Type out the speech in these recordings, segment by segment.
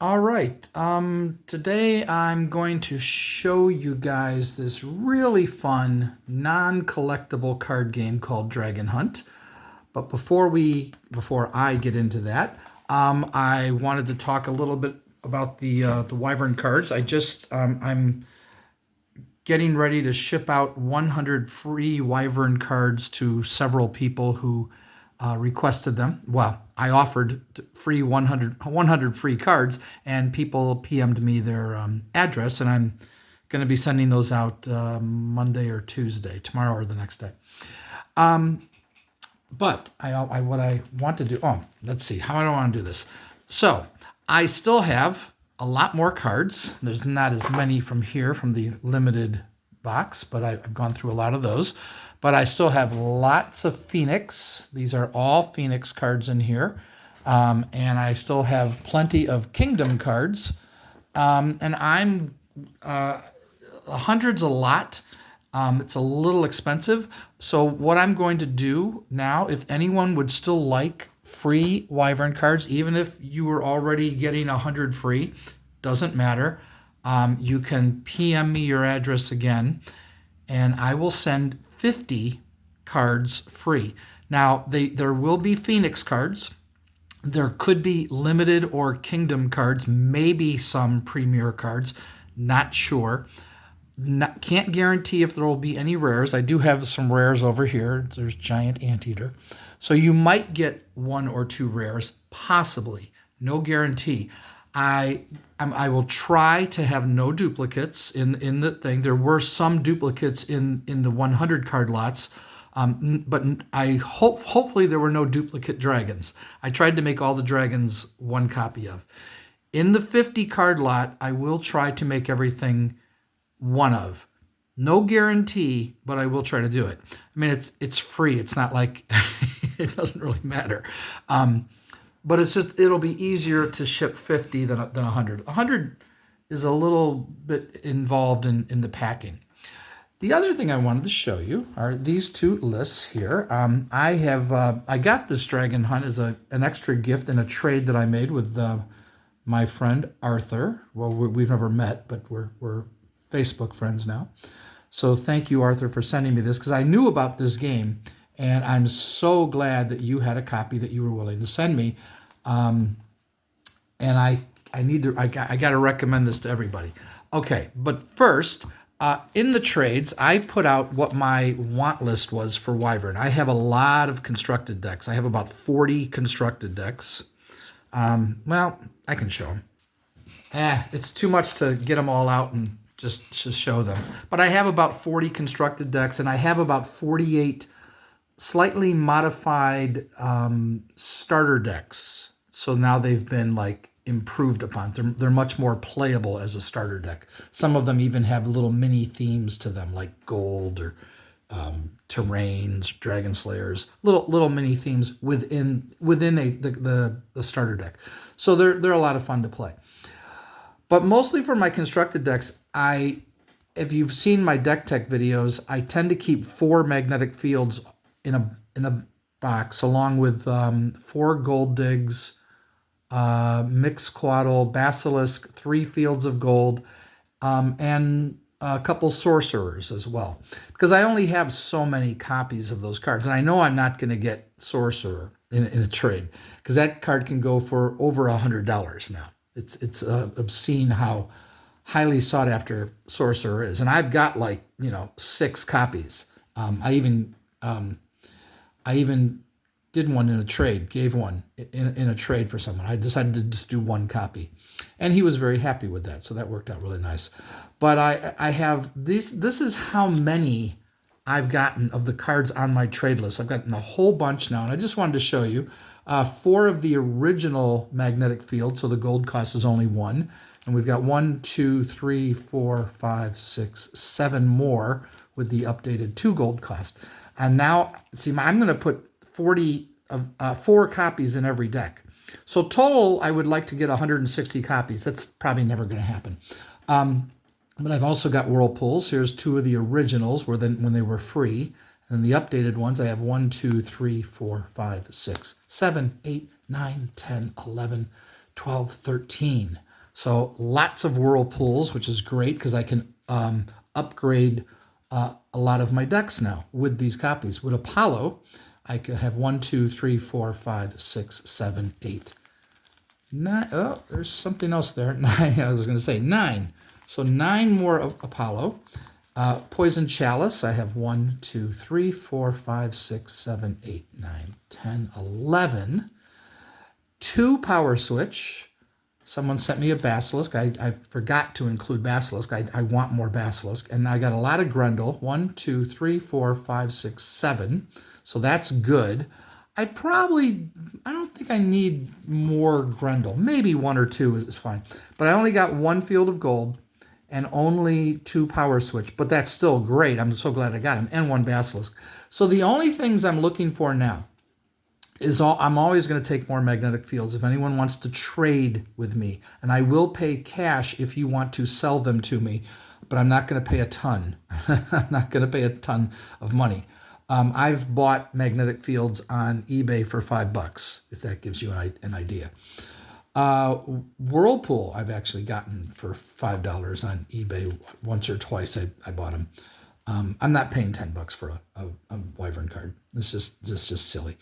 All right. Today I'm going to show you guys this really fun non-collectible card game called Dragon Hunt. But before I get into that, I wanted to talk a little bit about the Wyvern cards. I'm getting ready to ship out 100 free Wyvern cards to several people who requested them. Well, I offered free 100 free cards, and people PM'd me their address, and I'm going to be sending those out Monday or Tuesday, tomorrow or the next day. But what I want to do, let's see, how do I want to do this? So I still have a lot more cards. There's not as many from here from the limited box, but I've gone through a lot of those. But I still have lots of Phoenix. These are all Phoenix cards in here. And I still have plenty of Kingdom cards. And I'm, hundreds a lot. It's a little expensive. So what I'm going to do now, if anyone would still like free Wyvern cards, even if you were already getting 100 free, doesn't matter. You can PM me your address again, and I will send 50 cards free. Now, there will be Phoenix cards. There could be limited or Kingdom cards, maybe some Premier cards, not sure. Can't guarantee if there will be any rares. I do have some rares over here. There's Giant Anteater. So you might get one or two rares, possibly. No guarantee. I will try to have no duplicates in the thing. There were some duplicates in the 100 card lots, but hopefully there were no duplicate dragons. I tried to make all the dragons one copy of. In the 50 card lot, I will try to make everything one of. No guarantee, but I will try to do it. I mean, it's free. It's not like it doesn't really matter. But it'll be easier to ship 50 than 100. 100 is a little bit involved in the packing. The other thing I wanted to show you are these two lists here. I got this Dragon Hunt as an extra gift in a trade that I made with my friend Arthur. Well, we've never met, but we're Facebook friends now. So thank you, Arthur, for sending me this, because I knew about this game, and I'm so glad that you had a copy that you were willing to send me. And I got to recommend this to everybody. Okay, but first, in the trades, I put out what my want list was for Wyvern. I have a lot of constructed decks. I have about 40 constructed decks. Well, I can show them. It's too much to get them all out and just show them. But I have about 40 constructed decks, and I have about 48 slightly modified starter decks. So now they've been like improved upon. They're much more playable as a starter deck. Some of them even have little mini themes to them, like gold or terrains, dragon slayers, little mini themes within the starter deck. So they're a lot of fun to play. But mostly for my constructed decks, if you've seen my deck tech videos, I tend to keep 4 magnetic fields in a box, along with 4 gold digs, Mixquaddle, Basilisk, 3 fields of gold, and a couple sorcerers as well. Because I only have so many copies of those cards, and I know I'm not going to get sorcerer in a trade, because that card can go for over $100 now. It's obscene how highly sought after sorcerer is, and I've got 6 copies. I even did one in a trade, gave one in a trade for someone. I decided to just do 1 copy, and he was very happy with that, so that worked out really nice. But I have these. This is how many I've gotten of the cards on my trade list. I've gotten a whole bunch now, and I just wanted to show you. 4 of the original magnetic field, so the gold cost is only 1. And we've got 1, 2, 3, 4, 5, 6, 7 more with the updated 2 gold cost. And now, see, I'm going to put 4 copies in every deck. So total, I would like to get 160 copies. That's probably never going to happen. But I've also got whirlpools. Here's 2 of the originals when they were free. And the updated ones, I have 1, 2, 3, 4, 5, 6, 7, 8, 9, 10, 11, 12, 13. So lots of whirlpools, which is great because I can upgrade a lot of my decks now with these copies. With Apollo, I could have 1, 2, 3, 4, 5, 6, 7, 8, 9. Oh, there's something else there. 9. I was going to say 9. So 9 more of Apollo. Poison Chalice, I have 1, 2, 3, 4, 5, 6, 7, 8, 9, 10, 11. 2 Power Switch. Someone sent me a Basilisk. I forgot to include Basilisk. I want more Basilisk. And I got a lot of Grendel. 1, 2, 3, 4, 5, 6, 7. So that's good. I don't think I need more Grendel. Maybe 1 or 2 is fine. But I only got 1 Field of Gold and only 2 Power Switch. But that's still great. I'm so glad I got him. And 1 Basilisk. So the only things I'm looking for now is I'm always going to take more magnetic fields if anyone wants to trade with me. And I will pay cash if you want to sell them to me, but I'm not going to pay a ton. I'm not going to pay a ton of money. I've bought magnetic fields on eBay for $5, if that gives you an idea. Whirlpool, I've actually gotten for $5 on eBay once or twice. I bought them. I'm not paying $10 for a Wyvern card. This is just silly.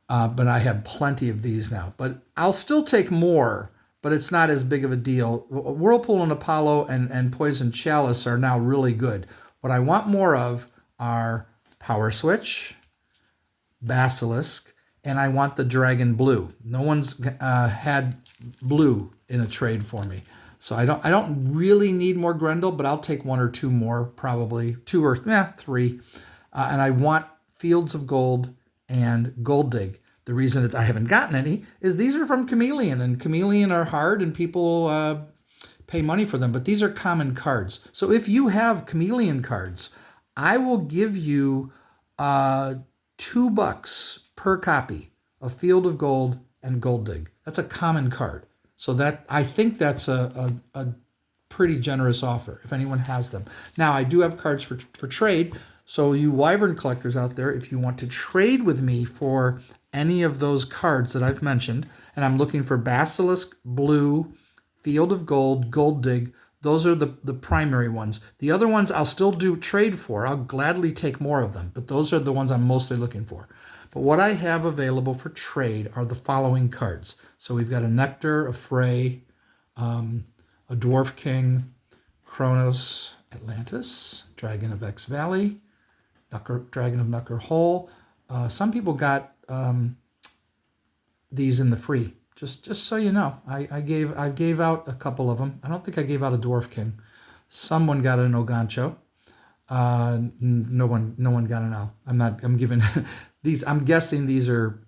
But I have plenty of these now. But I'll still take more, but it's not as big of a deal. Whirlpool and Apollo and Poison Chalice are now really good. What I want more of are Power Switch, Basilisk, and I want the Dragon Blue. No one's had blue in a trade for me. So I don't really need more Grendel, but I'll take 1 or 2 more, probably 2 or 3. And I want Fields of Gold and Gold Dig. The reason that I haven't gotten any is these are from Chameleon, and Chameleon are hard, and people pay money for them. But these are common cards. So if you have Chameleon cards, I will give you $2 per copy of Field of Gold and Gold Dig. That's a common card. So that I think that's a pretty generous offer if anyone has them. Now, I do have cards for trade. So you Wyvern collectors out there, if you want to trade with me for any of those cards that I've mentioned, and I'm looking for Basilisk, Blue, Field of Gold, Gold Dig, those are the primary ones. The other ones I'll still do trade for. I'll gladly take more of them, but those are the ones I'm mostly looking for. But what I have available for trade are the following cards. So we've got a Nectar, a Frey, a Dwarf King, Kronos, Atlantis, Dragon of X Valley, Dragon of Nucker Hole. Some people got these in the free. Just so you know, I gave out a couple of them. I don't think I gave out a Dwarf King. Someone got an Ogancho. No one got an L. I'm giving these. I'm guessing these are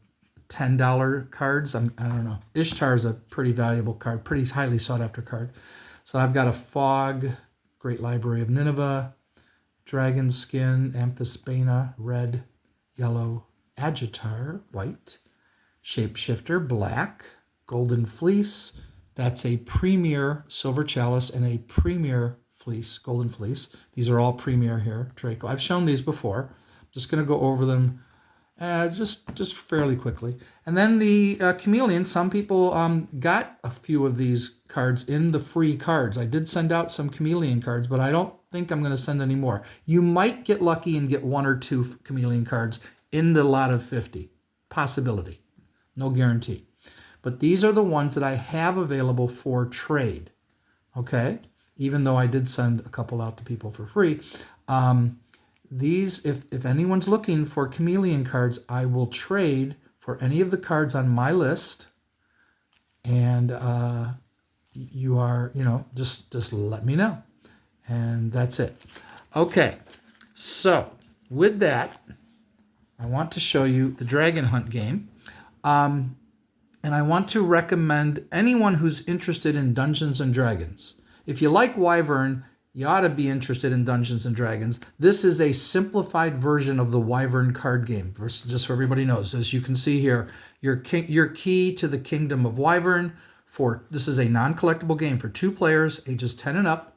$10 cards. I don't know. Ishtar is a pretty valuable card, pretty highly sought after card. So I've got a Fog, Great Library of Nineveh, Dragon Skin, Amphisbaena, red, yellow, Agitar, white, Shapeshifter, black, Golden Fleece. That's a premier Silver Chalice and a premier Fleece, Golden Fleece. These are all premier here, Draco. I've shown these before. I'm just going to go over them just fairly quickly. And then the Chameleon, some people got a few of these cards in the free cards. I did send out some Chameleon cards, but I don't think I'm going to send any more. You might get lucky and get 1 or 2 Chameleon cards in the lot of 50. Possibility. No guarantee. But these are the ones that I have available for trade. Okay? Even though I did send a couple out to people for free. These, if anyone's looking for Chameleon cards, I will trade for any of the cards on my list. And you are, just let me know. And that's it. Okay. So, with that, I want to show you the Dragon Hunt game. And I want to recommend anyone who's interested in Dungeons and Dragons. If you like Wyvern, you ought to be interested in Dungeons and Dragons. This is a simplified version of the Wyvern card game, just so everybody knows. As you can see here, your key to the kingdom of Wyvern. This is a non-collectible game for 2 players, ages 10 and up.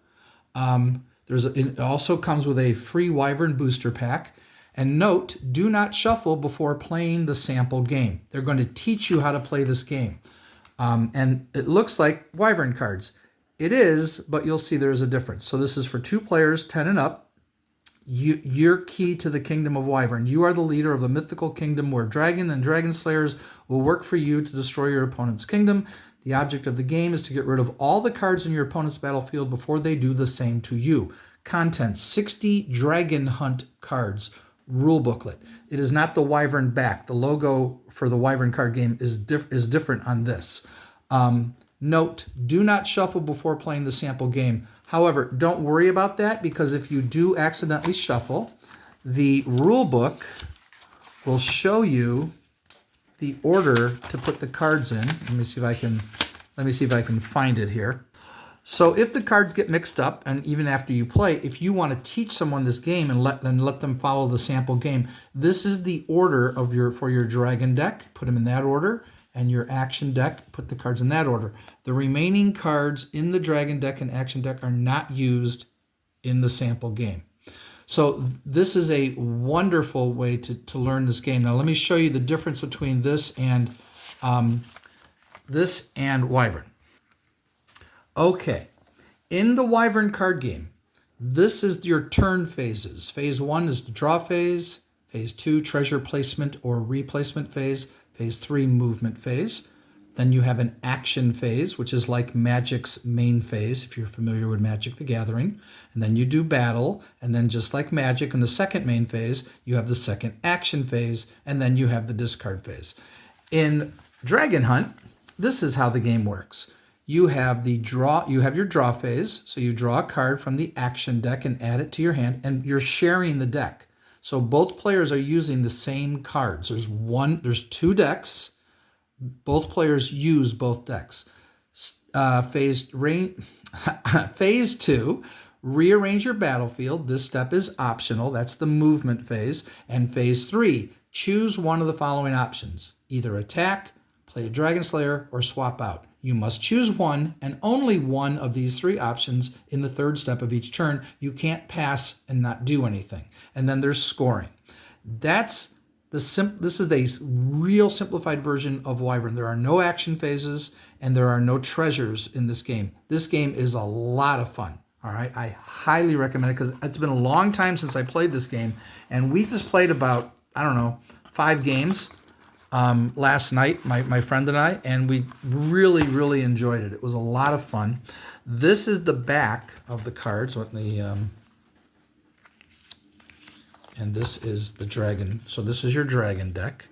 It also comes with a free Wyvern booster pack. And note, do not shuffle before playing the sample game. They're going to teach you how to play this game. And it looks like Wyvern cards. It is, but you'll see there is a difference. So this is for 2 players, 10 and up. You're key to the kingdom of Wyvern. You are the leader of a mythical kingdom where dragon and dragon slayers will work for you to destroy your opponent's kingdom. The object of the game is to get rid of all the cards in your opponent's battlefield before they do the same to you. Content, 60 dragon hunt cards. Rule booklet. It is not the Wyvern back. The logo for the Wyvern card game is different on this. Note, do not shuffle before playing the sample game. However, don't worry about that, because if you do accidentally shuffle, the rule book will show you the order to put the cards in. Let me see if I can find it here. So if the cards get mixed up, and even after you play, if you want to teach someone this game and let them follow the sample game, this is the order of for your dragon deck. Put them in that order. And your action deck, put the cards in that order. The remaining cards in the dragon deck and action deck are not used in the sample game. So this is a wonderful way to learn this game. Now let me show you the difference between this and Wyvern. Okay, in the Wyvern card game, this is your turn phases. Phase 1 is the draw phase. Phase 2, treasure placement or replacement phase. Phase 3, movement phase. Then you have an action phase, which is like Magic's main phase, if you're familiar with Magic the Gathering. And then you do battle, and then just like Magic in the second main phase, you have the second action phase, and then you have the discard phase. In Dragon Hunt, this is how the game works. You have your draw phase, so you draw a card from the action deck and add it to your hand, and you're sharing the deck. So both players are using the same cards. There's 2 decks. Both players use both decks. Phase 2, rearrange your battlefield. This step is optional. That's the movement phase. And phase 3, choose one of the following options. Either attack, play a Dragon Slayer, or swap out. You must choose one and only one of these 3 options in the 3rd step of each turn. You can't pass and not do anything. And then there's scoring. This is a real simplified version of Wyvern. There are no action phases and there are no treasures in this game. This game is a lot of fun. All right, I highly recommend it because it's been a long time since I played this game, and we just played about, 5 games last night, my friend and I, and we really, really enjoyed it. It was a lot of fun. This is the back of the cards, and this is the dragon. So this is your dragon deck.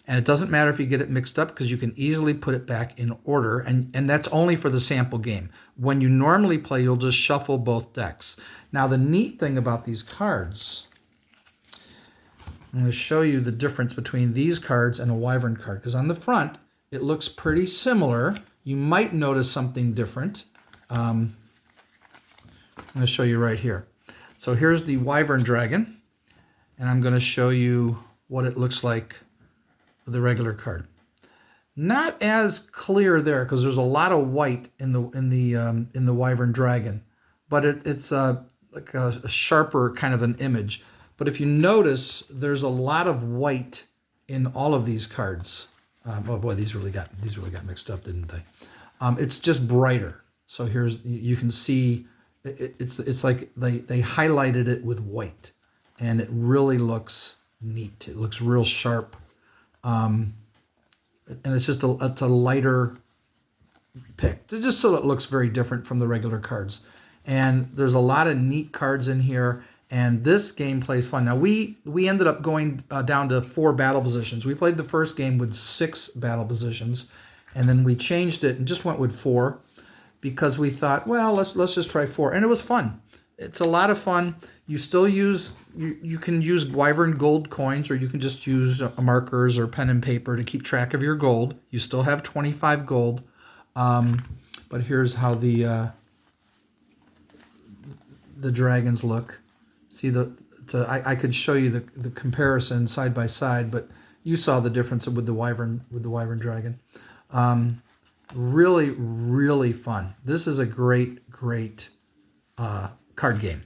And it doesn't matter if you get it mixed up because you can easily put it back in order. And that's only for the sample game. When you normally play, you'll just shuffle both decks. Now, the neat thing about these cards, I'm going to show you the difference between these cards and a Wyvern card. Because on the front, it looks pretty similar. You might notice something different. I'm going to show you right here. So here's the Wyvern dragon. And I'm going to show you what it looks like with the regular card. Not as clear there because there's a lot of white in the Wyvern dragon, but it's like a sharper kind of an image. But if you notice, there's a lot of white in all of these cards. Oh boy, these really got mixed up, didn't they? It's just brighter. So you can see it's like they highlighted it with white, and it really looks neat. It looks real sharp. And it's just it's a lighter pick, just so it looks very different from the regular cards. And there's a lot of neat cards in here, and this game plays fun. Now, we ended up going down to 4 battle positions. We played the first game with 6 battle positions, and then we changed it and just went with 4 because we thought, well, let's just try 4. And it was fun. It's a lot of fun. You still use, you can use Wyvern gold coins, or you can just use markers or pen and paper to keep track of your gold. You still have 25 gold. But here's how the dragons look. See, I could show you the comparison side by side, but you saw the difference with the Wyvern dragon. Really, really fun. This is a great card game.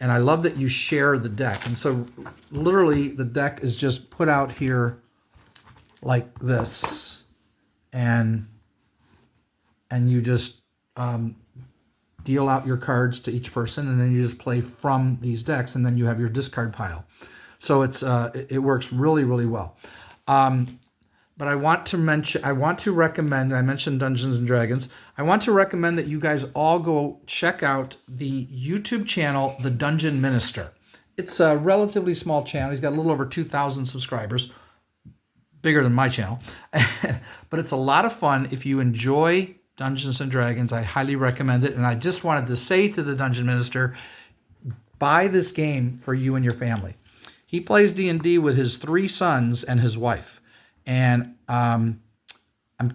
And I love that you share the deck. And so literally the deck is just put out here like this. And you just deal out your cards to each person, and then you just play from these decks, and then you have your discard pile. So it works really, really well. But I want to recommend, I mentioned Dungeons and Dragons. I want to recommend that you guys all go check out the YouTube channel, The Dungeon Minister. It's a relatively small channel. He's got a little over 2,000 subscribers, bigger than my channel. But it's a lot of fun. If you enjoy Dungeons and Dragons, I highly recommend it. And I just wanted to say to the Dungeon Minister, buy this game for you and your family. He plays D&D with his 3 sons and his wife. And I'm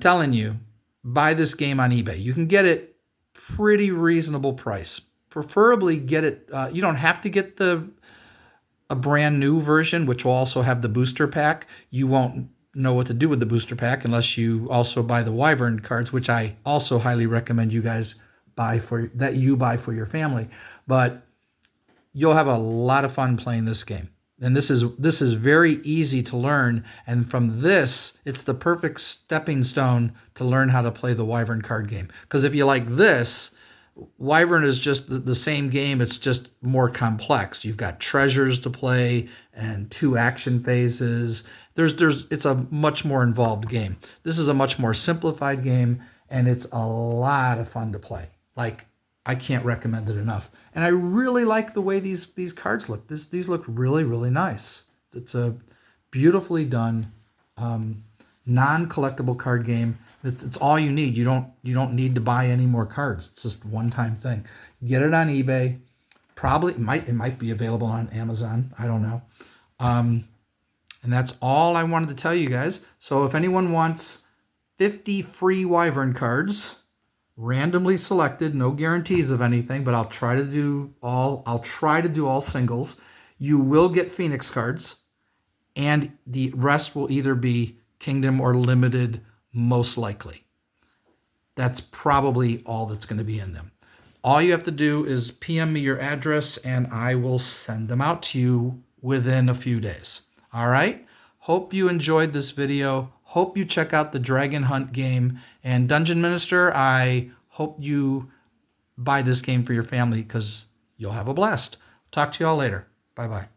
telling you, buy this game on eBay. You can get it pretty reasonable price. Preferably get it. You don't have to get a brand new version, which will also have the booster pack. You won't know what to do with the booster pack unless you also buy the Wyvern cards, which I also highly recommend you guys buy for your family. But you'll have a lot of fun playing this game. And this is very easy to learn. And from this, it's the perfect stepping stone to learn how to play the Wyvern card game. Because if you like this, Wyvern is just the same game. It's just more complex. You've got treasures to play and 2 action phases. It's a much more involved game. This is a much more simplified game, and it's a lot of fun to play. Like, I can't recommend it enough. And I really like the way these cards look. These look really, really nice. It's a beautifully done non-collectible card game. It's all you need. You don't need to buy any more cards. It's just a one-time thing. Get it on eBay. Probably it might be available on Amazon. I don't know. And that's all I wanted to tell you guys. So if anyone wants 50 free Wyvern cards, randomly selected, no guarantees of anything, but I'll try to do all singles. You will get Phoenix cards, and the rest will either be Kingdom or Limited, most likely. That's probably all that's going to be in them. All you have to do is PM me your address, and I will send them out to you within a few days. All right? Hope you enjoyed this video. Hope you check out the Dragon Hunt game. And Dungeon Minister, I hope you buy this game for your family because you'll have a blast. Talk to you all later. Bye-bye.